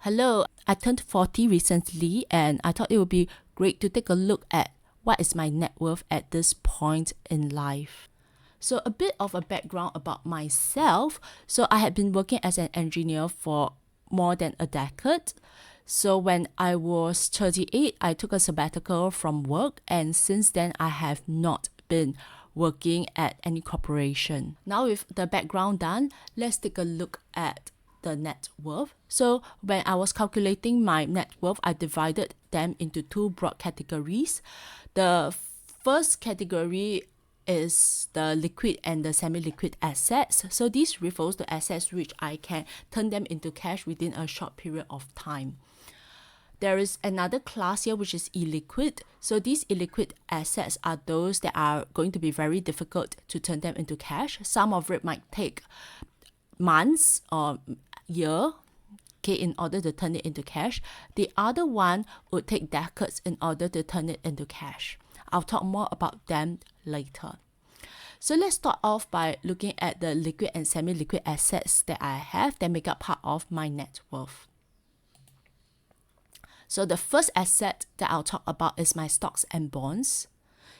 Hello, I turned 40 recently and I thought it would be great to take a look at what is my net worth at this point in life. So a bit of a background about myself. So I had been working as an engineer for more than a decade. So when I was 38, I took a sabbatical from work, and since then I have not been working at any corporation. Now with the background done, let's take a look at the net worth. So when I was calculating my net worth, I divided them into two broad categories. The first category is the liquid and the semi-liquid assets. So this refers to assets which I can turn them into cash within a short period of time. There is another class here which is illiquid. So these illiquid assets are those that are going to be very difficult to turn them into cash. Some of it might take months or year, in order to turn it into cash. The other one would take decades in order to turn it into cash. I'll talk more about them later. So let's start off by looking at the liquid and semi-liquid assets that I have that make up part of my net worth. So the first asset that I'll talk about is my stocks and bonds.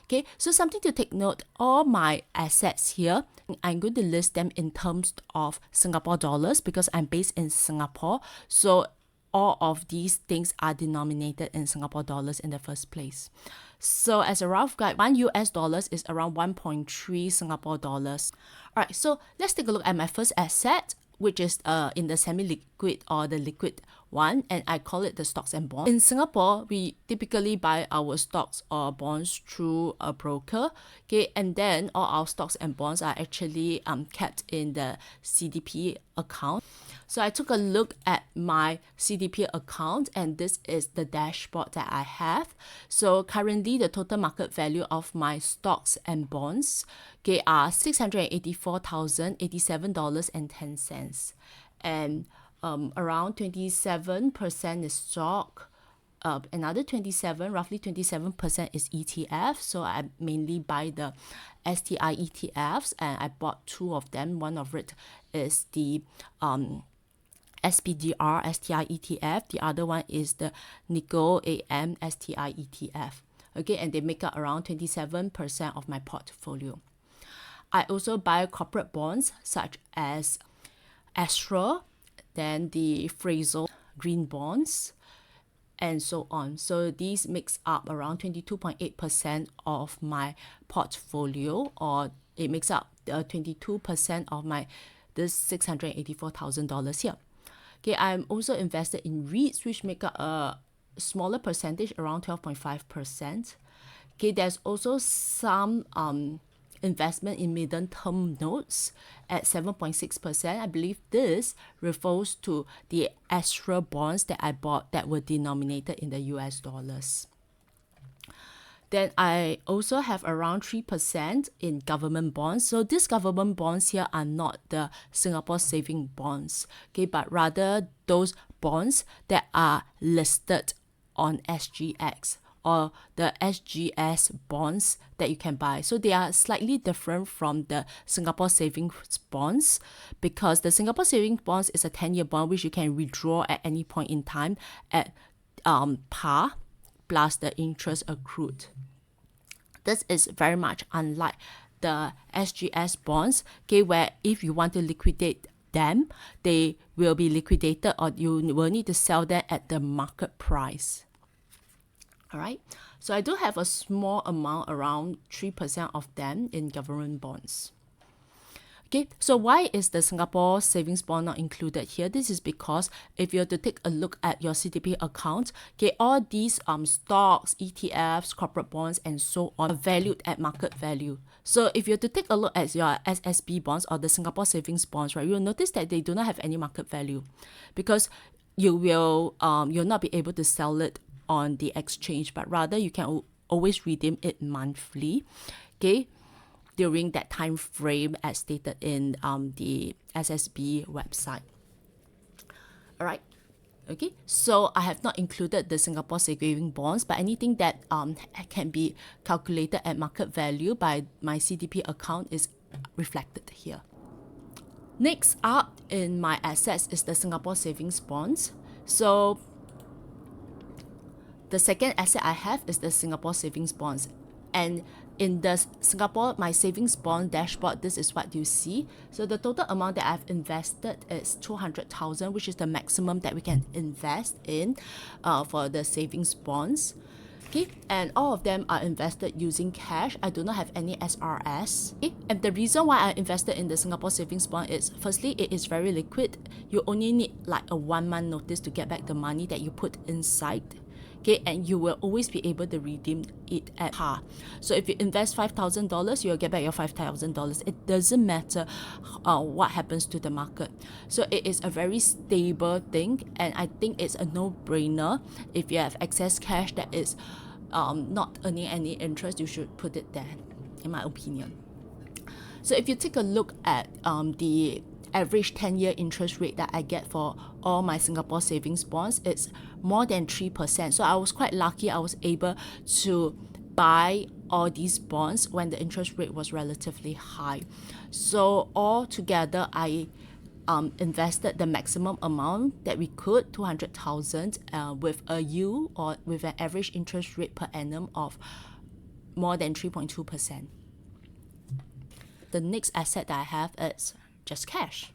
Okay, so something to take note, all my assets here, I'm going to list them in terms of Singapore dollars because I'm based in Singapore. So all of these things are denominated in Singapore dollars in the first place. So as a rough guide, $1 is around 1.3 Singapore dollars. All right, so let's take a look at my first asset, which is in the semi-liquid or the liquid one, and I call it the stocks and bonds. In Singapore, we typically buy our stocks or bonds through a broker, okay, and then all our stocks and bonds are actually kept in the CDP account. So I took a look at my CDP account, and this is the dashboard that I have. So currently, the total market value of my stocks and bonds, okay, are $684,087.10, and around 27% is stock. Another roughly 27% is ETF. So I mainly buy the STI ETFs, and I bought two of them. One of it is the SPDR STI ETF. The other one is the Nikko AM STI ETF. Okay, and they make up around 27% of my portfolio. I also buy corporate bonds such as Astra, then the Fraser green bonds, and so on. So these makes up around 22.8% of my portfolio, or it makes up 22% of this $684,000 here. Okay, I'm also invested in REITs, which make up a smaller percentage, around 12.5%. Okay, there's also some investment in medium-term notes at 7.6%. I believe this refers to the Astra bonds that I bought that were denominated in the US dollars. Then I also have around 3% in government bonds. So these government bonds here are not the Singapore saving bonds, okay, but rather those bonds that are listed on SGX, or the SGS bonds that you can buy. So they are slightly different from the Singapore savings bonds, because the Singapore savings bonds is a 10-year bond which you can withdraw at any point in time at par plus the interest accrued. This is very much unlike the SGS bonds, okay, where if you want to liquidate them, they will be liquidated, or you will need to sell them at the market price. All right, so I do have a small amount, around 3% of them in government bonds. Okay, so why is the Singapore savings bond not included here? This is because if you were to take a look at your CDP account, okay, all these stocks, ETFs, corporate bonds, and so on are valued at market value. So if you were to take a look at your SSB bonds or the Singapore savings bonds, right, you'll notice that they do not have any market value, because you'll not be able to sell it on the exchange, but rather you can always redeem it monthly, okay, during that time frame as stated in the SSB website. All right, okay, so I have not included the Singapore saving bonds, but anything that can be calculated at market value by my CDP account is reflected here. Next up in my assets is the Singapore savings bonds. So the second asset I have is the Singapore savings bonds. And in the Singapore My Savings Bond dashboard, this is what you see. So the total amount that I've invested is 200,000, which is the maximum that we can invest in for the savings bonds. Okay, and all of them are invested using cash. I do not have any SRS. Okay, and the reason why I invested in the Singapore savings bond is, firstly, it is very liquid. You only need like a 1 month notice to get back the money that you put inside. Okay, and you will always be able to redeem it at par. So if you invest $5,000, you'll get back your $5,000. It doesn't matter what happens to the market. So it is a very stable thing, and I think it's a no-brainer. If you have excess cash that is not earning any interest, you should put it there, in my opinion. So if you take a look at the average 10-year interest rate that I get for all my Singapore savings bonds, it's more than 3%. So I was quite lucky. I was able to buy all these bonds when the interest rate was relatively high. So altogether, I invested the maximum amount that we could, 200,000, with a yield or with an average interest rate per annum of more than 3.2%. The next asset that I have is just cash.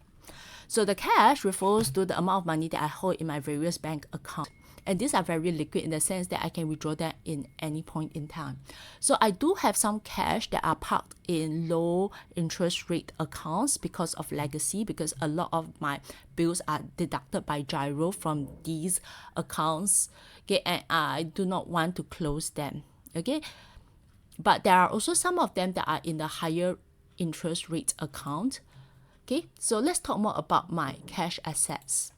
So the cash refers to the amount of money that I hold in my various bank accounts. And these are very liquid in the sense that I can withdraw that in any point in time. So I do have some cash that are parked in low interest rate accounts because of legacy, because a lot of my bills are deducted by GIRO from these accounts. Okay, and I do not want to close them. Okay, but there are also some of them that are in the higher interest rate account. Okay, so let's talk more about my cash assets.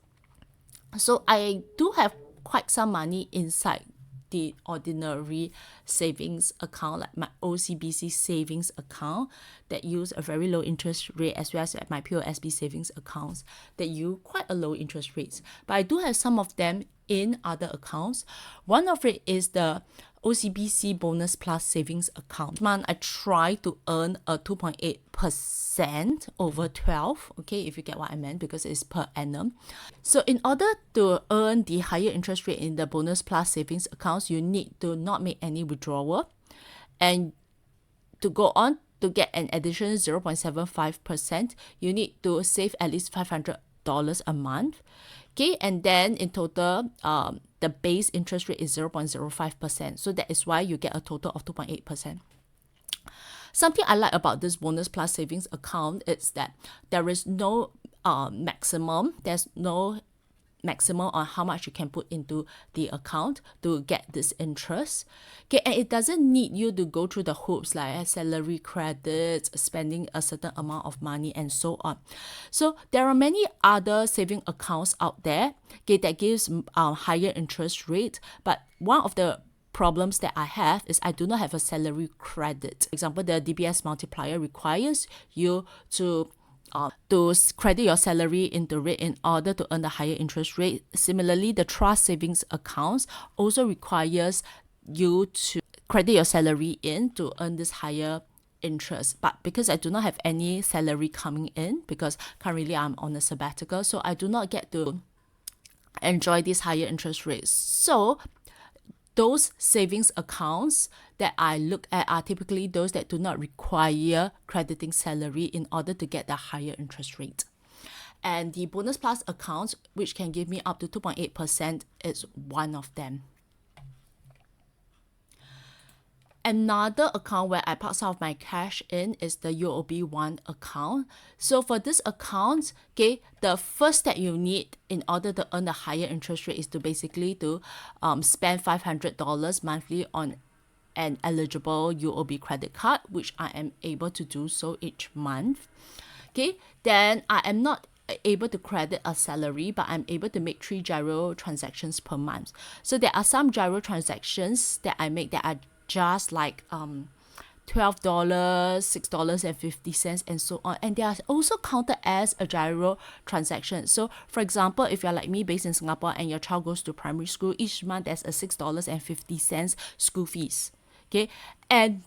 So I do have quite some money inside the ordinary savings account, like my OCBC savings account that use a very low interest rate, as well as my POSB savings accounts that use quite a low interest rates. But I do have some of them in other accounts. One of it is the OCBC Bonus Plus savings account. Month I try to earn a 2.8% over 12, okay, if you get what I meant, because it's per annum. So in order to earn the higher interest rate in the Bonus Plus savings accounts, you need to not make any withdrawal, and to go on to get an additional 0.75%, you need to save at least $500 a month. Okay, and then in total, the base interest rate is 0.05%. So that is why you get a total of 2.8%. Something I like about this Bonus Plus savings account is that there is no maximum. There's no maximum on how much you can put into the account to get this interest. Okay, and it doesn't need you to go through the hoops like salary credits, spending a certain amount of money, and so on. So there are many other saving accounts out there, okay, that gives higher interest rate, but one of the problems that I have is I do not have a salary credit. For example, the DBS multiplier requires you to credit your salary into it in order to earn the higher interest rate. Similarly, the trust savings accounts also requires you to credit your salary in to earn this higher interest. But because I do not have any salary coming in, because currently I'm on a sabbatical, so I do not get to enjoy these higher interest rates. So those savings accounts that I look at are typically those that do not require crediting salary in order to get the higher interest rate. And the Bonus Plus accounts, which can give me up to 2.8%, is one of them. Another account where I park some of my cash in is the UOB One account. So for this account, okay, the first step you need in order to earn the higher interest rate is to basically to spend $500 monthly on an eligible UOB credit card, which I am able to do so each month. Okay, then I am not able to credit a salary, but I'm able to make 3 GIRO transactions per month. So there are some GIRO transactions that I make that are just like $12, $6.50, and so on, and they are also counted as a GIRO transaction. So for example, if you're like me, based in Singapore, and your child goes to primary school, each month there's a $6.50 school fees. Okay, and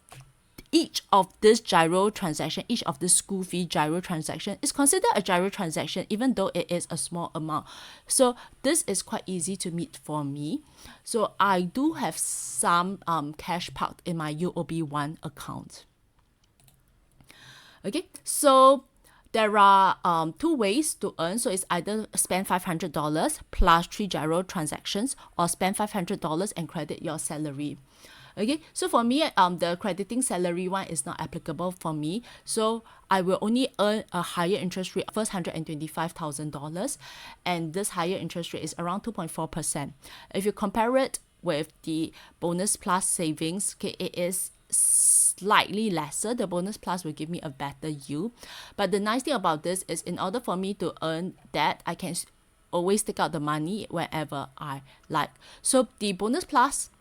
each of this gyro transaction, each of this school fee gyro transaction is considered a gyro transaction, even though it is a small amount. So this is quite easy to meet for me. So I do have some cash parked in my UOB1 account. Okay, so there are two ways to earn. So it's either spend $500 plus 3 gyro transactions, or spend $500 and credit your salary. Okay, so for me, the crediting salary one is not applicable for me. So I will only earn a higher interest rate, first $125,000, and this higher interest rate is around 2.4%. If you compare it with the bonus plus savings, okay, it is slightly lesser. The bonus plus will give me a better yield. But the nice thing about this is, in order for me to earn that, I can always take out the money whenever I like. So the bonus plus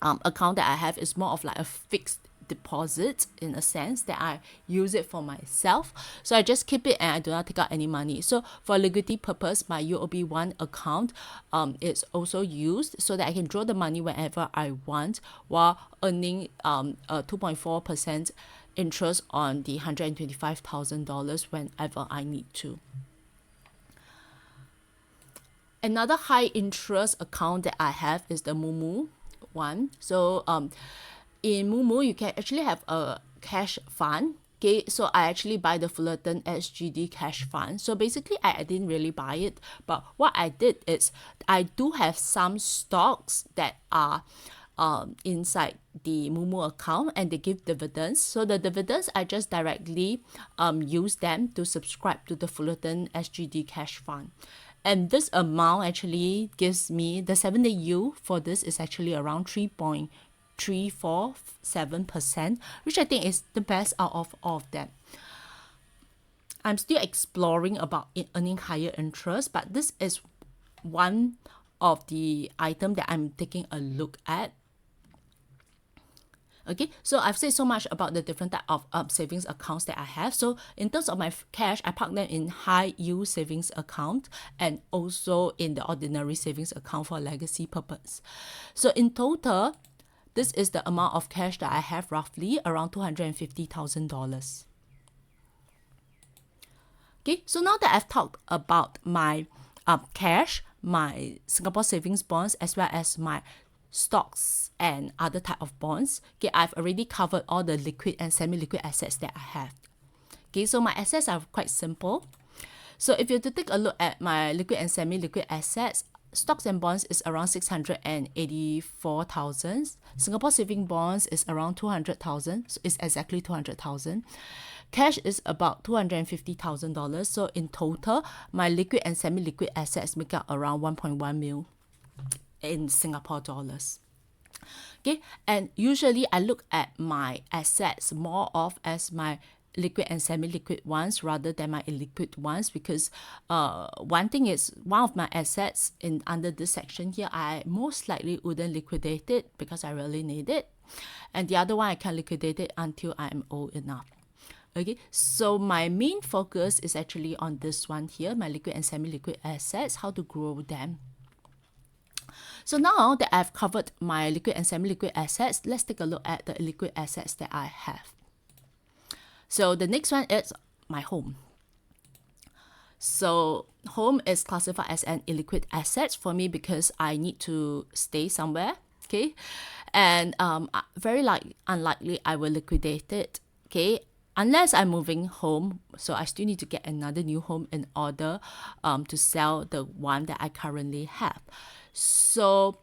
account that I have is more of like a fixed deposit, in a sense that I use it for myself. So I just keep it and I do not take out any money. So for liquidity purpose, my UOB1 account is also used so that I can draw the money whenever I want, while earning a 2.4% interest on the $125,000 whenever I need to. Another high interest account that I have is the Moomoo one. So in Moomoo, you can actually have a cash fund. Okay, so I actually buy the Fullerton SGD cash fund. So basically, I didn't really buy it, but what I did is I do have some stocks that are inside the Moomoo account, and they give dividends. So the dividends, I just directly use them to subscribe to the Fullerton SGD cash fund. And this amount actually gives me, the 7-day yield for this is actually around 3.347%, which I think is the best out of all of them. I'm still exploring about earning higher interest, but this is one of the item that I'm taking a look at. Okay, so I've said so much about the different type of savings accounts that I have. So in terms of my cash, I park them in high yield savings account and also in the ordinary savings account for legacy purpose. So in total, this is the amount of cash that I have, roughly around $250,000. Okay, so now that I've talked about my cash, my Singapore savings bonds, as well as my stocks and other type of bonds, okay, I've already covered all the liquid and semi-liquid assets that I have. Okay, so my assets are quite simple. So if you were to take a look at my liquid and semi-liquid assets, stocks and bonds is around 684,000. Singapore saving bonds is around 200,000. So it's exactly 200,000. Cash is about $250,000. So in total, my liquid and semi-liquid assets make up around 1.1 mil in Singapore dollars. Okay, and usually I look at my assets more of as my liquid and semi-liquid ones rather than my illiquid ones, because one thing is, one of my assets in under this section here, I most likely wouldn't liquidate it because I really need it, and the other one I can liquidate it until I'm old enough. Okay, so my main focus is actually on this one here, my liquid and semi-liquid assets, how to grow them. So now that I've covered my liquid and semi-liquid assets, let's take a look at the liquid assets that I have. So the next one is my home. So home is classified as an illiquid asset for me because I need to stay somewhere, okay? And very unlikely I will liquidate it, okay? Unless I'm moving home, so I still need to get another new home in order to sell the one that I currently have. So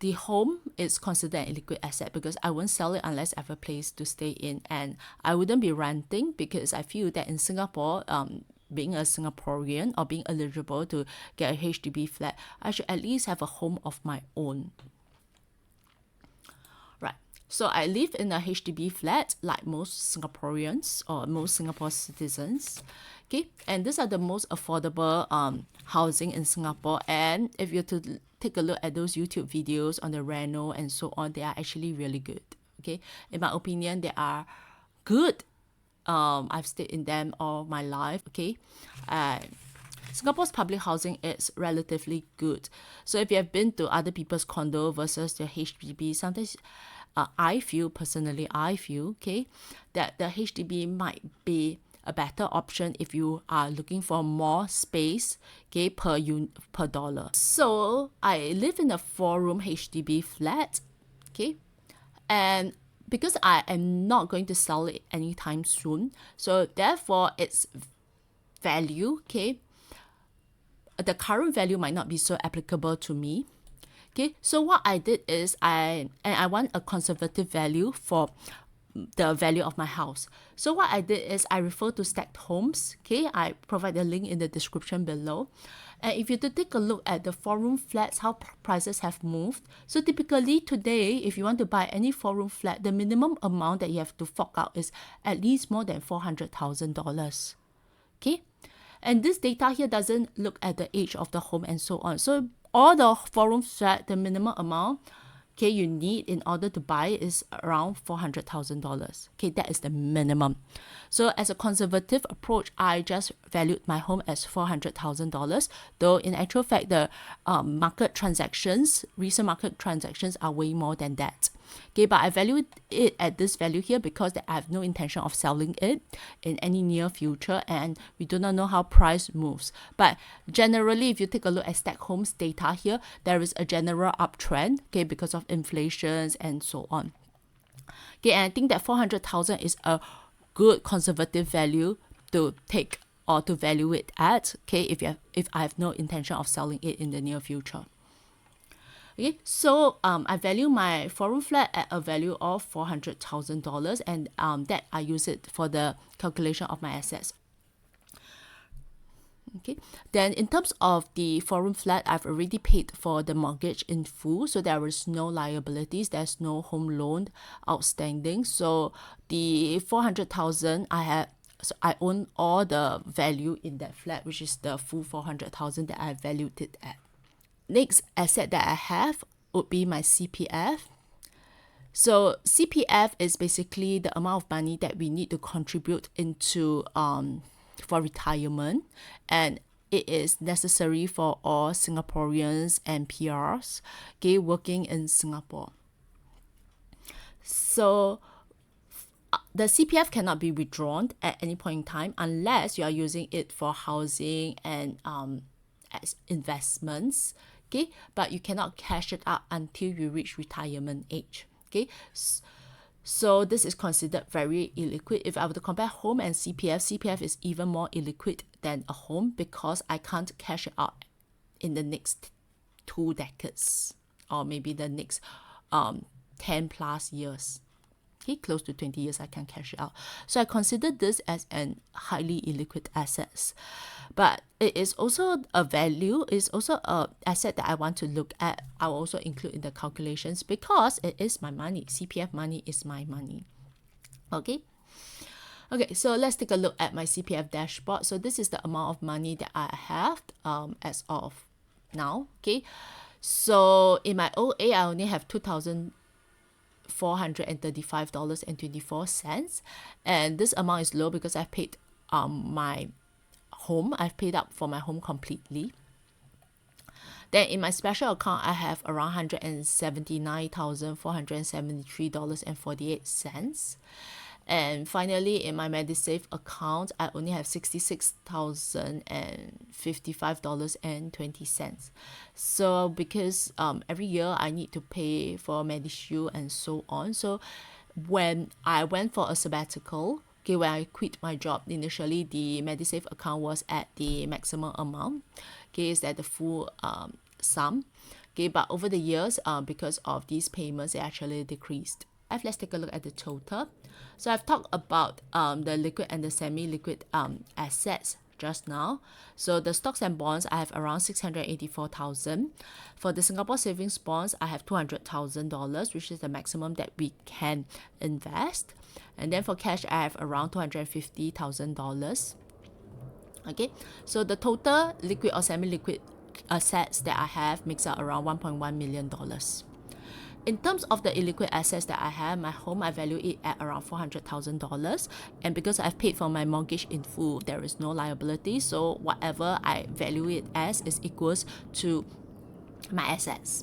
the home is considered an illiquid asset because I won't sell it unless I have a place to stay in, and I wouldn't be renting because I feel that in Singapore, being a Singaporean or being eligible to get a HDB flat, I should at least have a home of my own. Right. So I live in a HDB flat like most Singaporeans or most Singapore citizens. Okay, and these are the most affordable housing in Singapore. And if you're to take a look at those YouTube videos on the reno and so on, they are actually really good. Okay, in my opinion, they are good. I've stayed in them all my life. Okay, Singapore's public housing is relatively good. So if you have been to other people's condo versus their HDB, sometimes I feel, okay, that the HDB might be a better option if you are looking for more space, okay, per dollar. So I live in a 4-room HDB flat, okay, and because I am not going to sell it anytime soon, so therefore its value, okay, the current value might not be so applicable to me. Okay, so what I did is I want a conservative value for the value of my house. So what I did is I refer to Stacked Homes. Okay, I provide the link in the description below. And if you take a look at the 4-room flats, how prices have moved. So typically today, if you want to buy any 4-room flat, the minimum amount that you have to fork out is at least more than $400,000. Okay, and this data here doesn't look at the age of the home and so on. So all the 4-room flat, the minimum amount, okay, you need in order to buy is around $400,000. Okay, that is the minimum. So as a conservative approach, I just valued my home as $400,000, though in actual fact, the recent market transactions are way more than that. Okay, but I valued it at this value here because I have no intention of selling it in any near future, and we do not know how price moves. But generally, if you take a look at Stacked Homes data here, there is a general uptrend, okay, because of inflations and so on. Okay, and I think that 400,000 is a good conservative value to take or to value it at, okay, if I have no intention of selling it in the near future. Okay, so I value my 4-room flat at a value of $400,000, and that I use it for the calculation of my assets. Okay, then in terms of the 4-room flat, I've already paid for the mortgage in full, so there is no liabilities, there's no home loan outstanding. So the 400,000 I own all the value in that flat, which is the full 400,000 that I valued it at. Next asset that I have would be my CPF. So CPF is basically the amount of money that we need to contribute into for retirement, and it is necessary for all Singaporeans and PRs, okay, working in Singapore. So the CPF cannot be withdrawn at any point in time unless you are using it for housing and as investments, okay, but you cannot cash it out until you reach retirement age. Okay, so this is considered very illiquid. If I were to compare home and CPF is even more illiquid than a home because I can't cash it out in the next 2 decades or maybe the next 10 plus years. Okay, close to 20 years I can cash it out. So I consider this as an highly illiquid asset. But it is also a value, it's also an asset that I want to look at. I will also include in the calculations because it is my money. CPF money is my money. Okay. Okay, so let's take a look at my CPF dashboard. So this is the amount of money that I have as of now. Okay. So in my OA, I only have $2,435.24, and this amount is low because I've paid my home. I've paid up for my home completely. Then in my special account, I have around $179,473.48. And finally, in my MediSave account, I only have $66,055.20. So because every year I need to pay for MediShield and so on. So when I went for a sabbatical, okay, when I quit my job, initially the MediSave account was at the maximum amount. Okay, is that the full sum. Okay, but over the years, because of these payments, it actually decreased. Let's take a look at the total. So I've talked about the liquid and the semi-liquid assets just now. So the stocks and bonds, I have around 684,000. For the Singapore savings bonds, I have $200,000, which is the maximum that we can invest. And then for cash, I have around $250,000. Okay, so the total liquid or semi-liquid assets that I have makes up around $1.1 million. In terms of the illiquid assets that I have, my home, I value it at around $400,000. And because I've paid for my mortgage in full, there is no liability. So whatever I value it as is equals to my assets.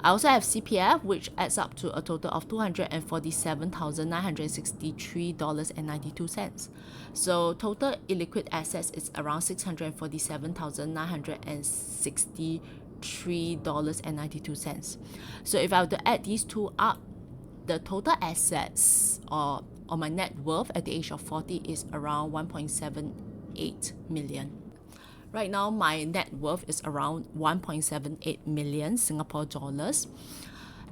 I also have CPF, which adds up to a total of $247,963.92. So total illiquid assets is around $647,963.92. So if I were to add these two up, the total assets or my net worth at the age of 40 is around 1.78 million. Right now, my net worth is around 1.78 million Singapore dollars.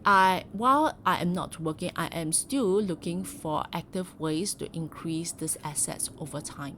While I am not working, I am still looking for active ways to increase these assets over time.